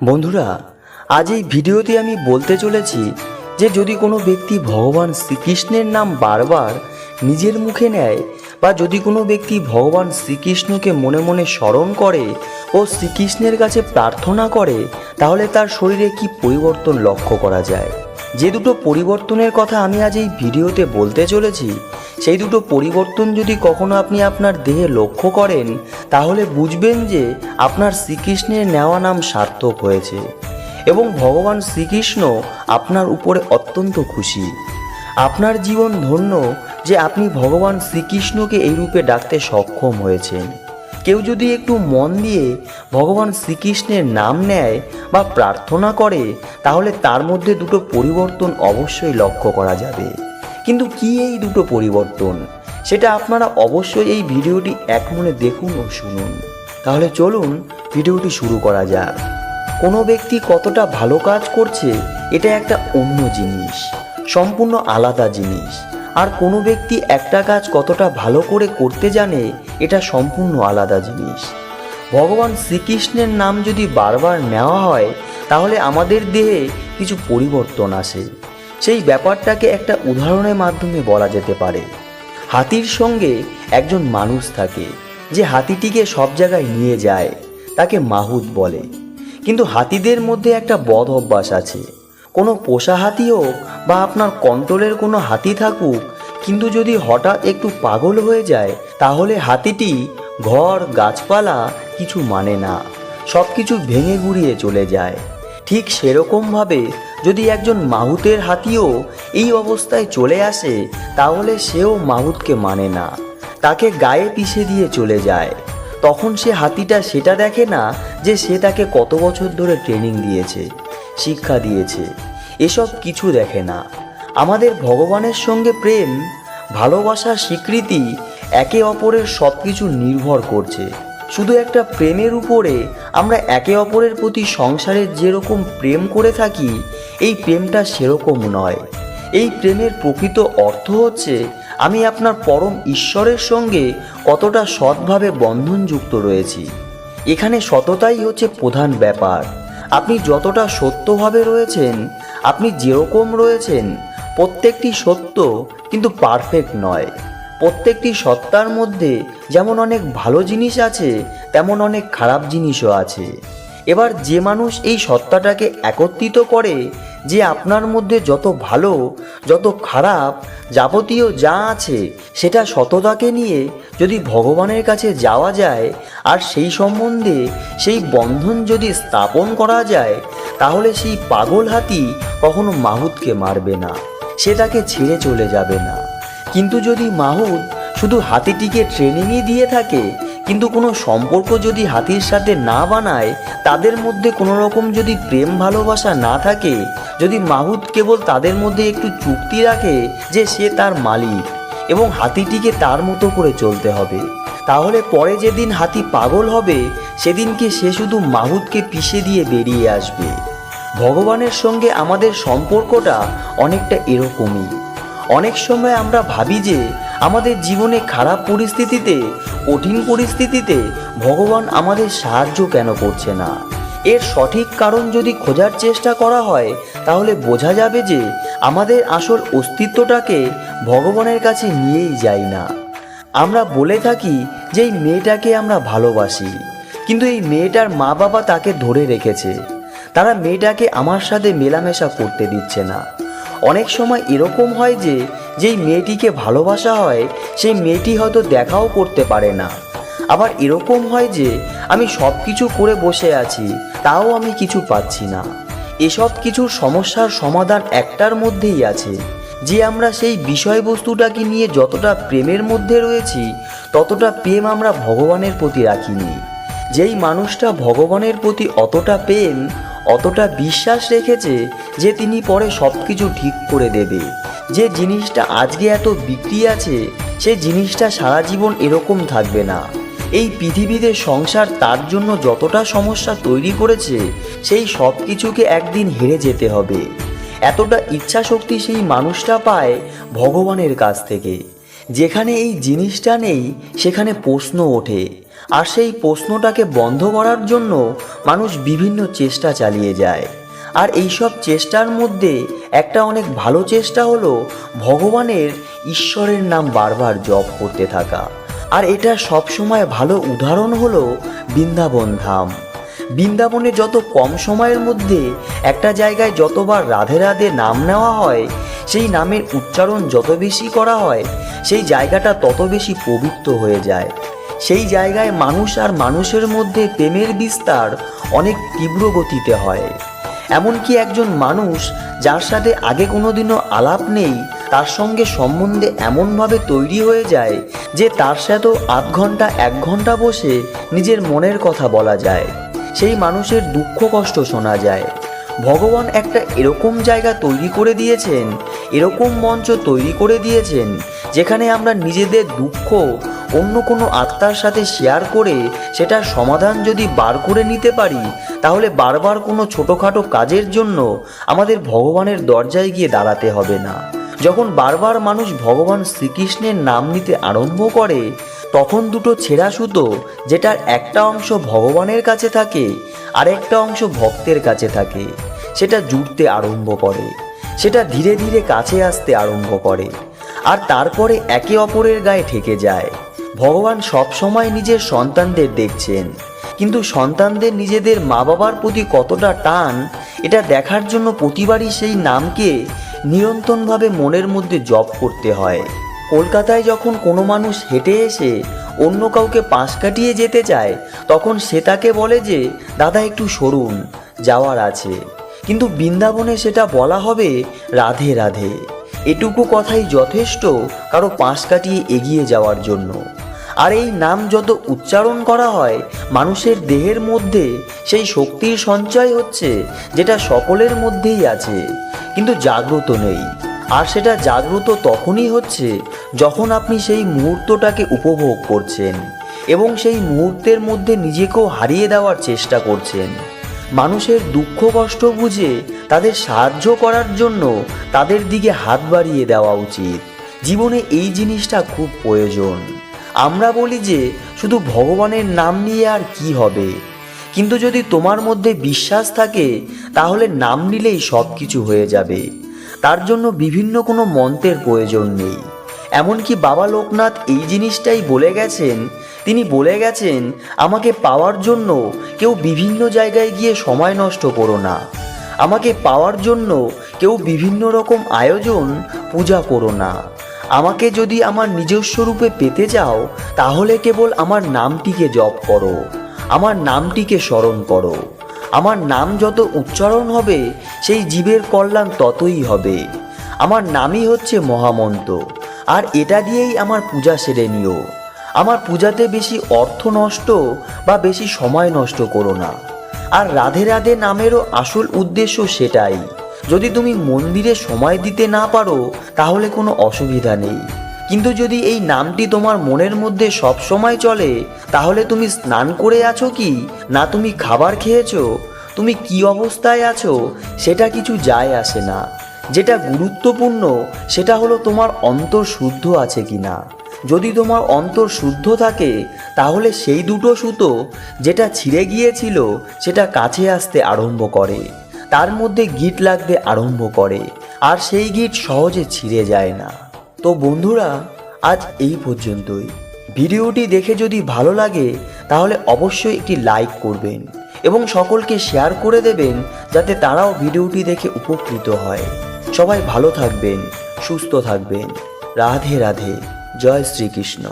বন্ধুরা, আজ এই ভিডিওতে আমি বলতে চলেছি যে যদি কোনো ব্যক্তি ভগবান শ্রীকৃষ্ণের নাম বারবার নিজের মুখে নেয় বা যদি কোনো ব্যক্তি ভগবান শ্রীকৃষ্ণকে মনে মনে স্মরণ করে ও শ্রীকৃষ্ণের কাছে প্রার্থনা করে, তাহলে তার শরীরে কি পরিবর্তন লক্ষ্য করা যায়। যে দুটো পরিবর্তনের কথা আমি আজ এই ভিডিওতে বলতে চলেছি, সেই দুটো পরিবর্তন যদি কখনো আপনি আপনার দেহে লক্ষ্য করেন, তাহলে বুঝবেন যে আপনার শ্রীকৃষ্ণের নেওয়া নাম সার্থক হয়েছে এবং ভগবান শ্রীকৃষ্ণ আপনার উপরে অত্যন্ত খুশি। আপনার জীবন ধন্য যে আপনি ভগবান শ্রীকৃষ্ণকে এই রূপে ডাকতে সক্ষম হয়েছেন। কেউ যদি একটু মন দিয়ে ভগবান শ্রীকৃষ্ণের নাম নেয় বা প্রার্থনা করে, তাহলে তার মধ্যে দুটো পরিবর্তন অবশ্যই লক্ষ্য করা যাবে। কিন্তু কি এই দুটো পরিবর্তন, সেটা আপনারা অবশ্যই এই ভিডিওটি এক মনে দেখুন ও শুনুন। তাহলে চলুন ভিডিওটি শুরু করা যাক। কোনো ব্যক্তি কতটা ভালো কাজ করছে এটা একটা অন্য জিনিস, সম্পূর্ণ আলাদা জিনিস। আর কোনো ব্যক্তি একটা কাজ কতটা ভালো করে করতে জানে এটা সম্পূর্ণ আলাদা জিনিস। ভগবান শ্রীকৃষ্ণের নাম যদি বারবার নেওয়া হয়, তাহলে আমাদের দেহে কিছু পরিবর্তন আসে। সেই ব্যাপারটাকে একটা উদাহরণের মাধ্যমে বলা যেতে পারে। হাতির সঙ্গে একজন মানুষ থাকে, যে হাতিটিকে সব জায়গায় নিয়ে যায়, তাকে মাহুত বলে। কিন্তু হাতিদের মধ্যে একটা বদ অভ্যাস আছে। কোনো পোষা হাতি হোক বা আপনার কন্ট্রোলের কোনো হাতি থাকুক, কিন্তু যদি হঠাৎ একটু পাগল হয়ে যায়, তাহলে হাতিটি ঘর গাছপালা কিছু মানে না, সব কিছু ভেঙে গুড়িয়ে চলে যায়। ঠিক সেরকমভাবে যদি একজন মাহুতের হাতিও এই অবস্থায় চলে আসে, তাহলে সেও মাহুতকে মানে না, তাকে গায়ে পিষে দিয়ে চলে যায়। তখন সে হাতিটা সেটা দেখে না যে সে তাকে কত বছর ধরে ট্রেনিং দিয়েছে, শিক্ষা দিয়েছে, এসব কিছু দেখে না। আমাদের ভগবানের সঙ্গে প্রেম, ভালোবাসার স্বীকৃতি একে অপরের সব কিছু নির্ভর করছে। শুধু একটা প্রেমের উপরে আমরা একে অপরের প্রতি সংসারে যেরকম প্রেম করে থাকি, এই প্রেমটা সেরকম নয়। এই প্রেমের প্রকৃত অর্থ হচ্ছে আমি আপনার পরম ঈশ্বরের সঙ্গে কতটা সৎভাবে বন্ধনযুক্ত রয়েছি। এখানে সততাই হচ্ছে প্রধান ব্যাপার। আপনি যতটা সত্যভাবে রয়েছেন, আপনি যেরকম রয়েছেন, প্রত্যেকটি সত্য কিন্তু পারফেক্ট নয়। প্রত্যেকটি সত্তার মধ্যে যেমন অনেক ভালো জিনিস আছে, তেমন অনেক খারাপ জিনিসও আছে। এবার যে মানুষ এই সত্তাটাকে একত্রিত করে যে আপনার মধ্যে যত ভালো যত খারাপ যাবতীয় যা আছে, সেটা সততাকে নিয়ে যদি ভগবানের কাছে যাওয়া যায় আর সেই সম্বন্ধে সেই বন্ধন যদি স্থাপন করা যায়, তাহলে সেই পাগল হাতি কখনো মাহুতকে মারবে না, সে তাকে ছেড়ে চলে যাবে না। কিন্তু যদি মাহুত শুধু হাতিটিকে ট্রেনিংই দিয়ে থাকে, কিন্তু কোনো সম্পর্ক যদি হাতির সাথে না বানায়, তাদের মধ্যে কোনো রকম যদি প্রেম ভালোবাসা না থাকে, যদি মাহুত কেবল তাদের মধ্যে একটু চুক্তি রাখে যে সে তার মালিক এবং হাতিটিকে তার মতো করে চলতে হবে, তাহলে পরে যেদিন হাতি পাগল হবে, সেদিনকে সে শুধু মাহুতকে পিষে দিয়ে বেরিয়ে আসবে। ভগবানের সঙ্গে আমাদের সম্পর্কটা অনেকটা এরকমই। অনেক সময় আমরা ভাবি যে আমাদের জীবনে খারাপ পরিস্থিতিতে, কঠিন পরিস্থিতিতে ভগবান আমাদের সাহায্য কেন করছে না। এর সঠিক কারণ যদি খোঁজার চেষ্টা করা হয়, তাহলে বোঝা যাবে যে আমাদের আসল অস্তিত্বটাকে ভগবানের কাছে নিয়েই যাই না। আমরা বলে থাকি যে এই মেয়েটাকে আমরা ভালোবাসি, কিন্তু এই মেয়েটার মা বাবা তাকে ধরে রেখেছে, তারা মেয়েটাকে আমার সাথে মেলামেশা করতে দিচ্ছে না। অনেক সময় এরকম হয় যে যেই মেয়েটিকে ভালোবাসা হয়, সেই মেয়েটি হয়তো দেখাও করতে পারে না। আবার এরকম হয় যে আমি সব কিছু করে বসে আছি, তাও আমি কিছু পাচ্ছি না। এসব কিছুর সমস্যার সমাধান একটার মধ্যেই আছে, যে আমরা সেই বিষয়বস্তুটাকে নিয়ে যতটা প্রেমের মধ্যে রয়েছি, ততটা প্রেম আমরা ভগবানের প্রতি রাখিনি। যেই মানুষটা ভগবানের প্রতি অতটা প্রেম, অতটা বিশ্বাস রেখেছে যে তিনি পরে সব কিছু ঠিক করে দেবে, যে জিনিসটা আজকে এত বিক্রি আছে, সে জিনিসটা সারা জীবন এরকম থাকবে না। এই পৃথিবীতে সংসার তার জন্য যতটা সমস্যা তৈরি করেছে, সেই সব কিছুকে একদিন হেরে যেতে হবে, এতটা ইচ্ছা শক্তি সেই মানুষটা পায় ভগবানের কাছ থেকে। যেখানে এই জিনিসটা নেই, সেখানে প্রশ্ন ওঠে আর সেই প্রশ্নটাকে বন্ধ করার জন্য মানুষ বিভিন্ন চেষ্টা চালিয়ে যায়। আর এইসব চেষ্টার মধ্যে একটা অনেক ভালো চেষ্টা হলো ভগবানের, ঈশ্বরের নাম বারবার জপ করতে থাকা। আর এটা সবসময় ভালো উদাহরণ হলো বৃন্দাবন ধাম। বৃন্দাবনে যত কম সময়ের মধ্যে একটা জায়গায় যতবার রাধে রাধে নাম নেওয়া হয়, সেই নামের উচ্চারণ যত বেশি করা হয়, সেই জায়গাটা তত বেশি পবিত্র হয়ে যায়। সেই জায়গায় মানুষ আর মানুষের মধ্যে প্রেমের বিস্তার অনেক তীব্র গতিতে হয়। এমনকি একজন মানুষ যার সাথে আগে কোনোদিনও আলাপ নেই, তার সঙ্গে সম্বন্ধে এমনভাবে তৈরি হয়ে যায় যে তার সাথেও আধ ঘন্টা 1 ঘন্টা বসে নিজের মনের কথা বলা যায়, সেই মানুষের দুঃখ কষ্ট শোনা যায়। ভগবান একটা এরকম জায়গা তৈরি করে দিয়েছেন, এরকম মঞ্চ তৈরি করে দিয়েছেন যেখানে আমরা নিজেদের দুঃখ অন্য কোনো আত্মার সাথে শেয়ার করে সেটার সমাধান যদি বার করে নিতে পারি, তাহলে বারবার কোনো ছোটোখাটো কাজের জন্য আমাদের ভগবানের দরজায় গিয়ে দাঁড়াতে হবে না। যখন বারবার মানুষ ভগবান শ্রীকৃষ্ণের নাম নিতে আরম্ভ করে, তখন দুটো ছেঁড়া সুতো, যেটার একটা অংশ ভগবানের কাছে থাকে আর একটা অংশ ভক্তের কাছে থাকে, সেটা জুড়তে আরম্ভ করে, সেটা ধীরে ধীরে কাছে আসতে আরম্ভ করে, আর তারপরে একে অপরের গায়ে ঠেকে যায়। ভগবান সবসময় নিজের সন্তানদের দেখছেন, কিন্তু সন্তানদের নিজেদের মা বাবার প্রতি কতটা টান, এটা দেখার জন্য প্রতিবারই সেই নামকে নিরন্তরভাবে মনের মধ্যে জপ করতে হয়। কলকাতায় যখন কোনো মানুষ হেঁটে এসে অন্য কাউকে পাশ কাটিয়ে যেতে চায়, তখন সে তাকে বলে যে দাদা একটু সরুন, যাওয়ার আছে। কিন্তু বৃন্দাবনে সেটা বলা হবে রাধে রাধে। এটুকু কথাই যথেষ্ট কারো পাশ কাটিয়ে এগিয়ে যাওয়ার জন্য। আর এই নাম যত উচ্চারণ করা হয়, মানুষের দেহের মধ্যে সেই শক্তির সঞ্চয় হচ্ছে যেটা সকলের মধ্যেই আছে, কিন্তু জাগ্রত নেই। আর সেটা জাগ্রত তখনই হচ্ছে যখন আপনি সেই মুহূর্তটাকে উপভোগ করছেন এবং সেই মুহূর্তের মধ্যে নিজেকেও হারিয়ে দেওয়ার চেষ্টা করছেন। মানুষের দুঃখ কষ্ট বুঝে তাদের সাহায্য করার জন্য তাদের দিকে হাত বাড়িয়ে দেওয়া উচিত। জীবনে এই জিনিসটা খুব প্রয়োজন। আমরা বলি যে শুধু ভগবানের নাম নিয়ে আর কি হবে, কিন্তু যদি তোমার মধ্যে বিশ্বাস থাকে তাহলে নাম নিলেই সব কিছু হয়ে যাবে। তার জন্য বিভিন্ন কোনো মন্ত্রের প্রয়োজন নেই। এমনকি বাবা লোকনাথ এই জিনিসটাই বলে গেছেন। তিনি বলে গেছেন, আমাকে পাওয়ার জন্য কেউ বিভিন্ন জায়গায় গিয়ে সময় নষ্ট করো না, আমাকে পাওয়ার জন্য কেউ বিভিন্ন রকম আয়োজন পূজা করো না। আমাকে যদি আমার নিজস্ব রূপে পেতে চাও, তাহলে কেবল আমার নামটিকে জপ করো, আমার নামটিকে স্মরণ করো। আমার নাম যত উচ্চারণ হবে, সেই জীবের কল্যাণ ততই হবে। আমার নামই হচ্ছে মহামন্ত্র, আর এটা দিয়েই আমার পূজা সেরে নিও। আমার পূজাতে বেশি অর্থ নষ্ট বা বেশি সময় নষ্ট করো না। আর রাধে রাধে নামেরও আসল উদ্দেশ্য সেটাই। যদি তুমি মন্দিরে সময় দিতে না পারো তাহলে কোনো অসুবিধা নেই, কিন্তু যদি এই নামটি তোমার মনের মধ্যে সব সময় চলে, তাহলে তুমি স্নান করে আছো কি না তুমি খাবার খেয়েছো, তুমি কি অবস্থায় আছো, সেটা কিছু যায় আসে না। যেটা গুরুত্বপূর্ণ সেটা হলো তোমার অন্তর শুদ্ধ আছে কি না। যদি তোমার অন্তর শুদ্ধ থাকে, তাহলে সেই দুটো সুতো যেটা ছিঁড়ে গিয়েছিল সেটা কাছে আসতে আরম্ভ করে, তার মধ্যে গিঁট লাগতে আরম্ভ করে, আর সেই গিঁট সহজে ছিঁড়ে যায় না। তো বন্ধুরা, আজ এই পর্যন্তই। ভিডিওটি দেখে যদি ভালো লাগে তাহলে অবশ্যই একটি লাইক করবেন এবং সকলকে শেয়ার করে দেবেন, যাতে তারাও ভিডিওটি দেখে উপকৃত হয়। সবাই ভালো থাকবেন, সুস্থ থাকবেন। রাধে রাধে। জয় শ্রীকৃষ্ণ।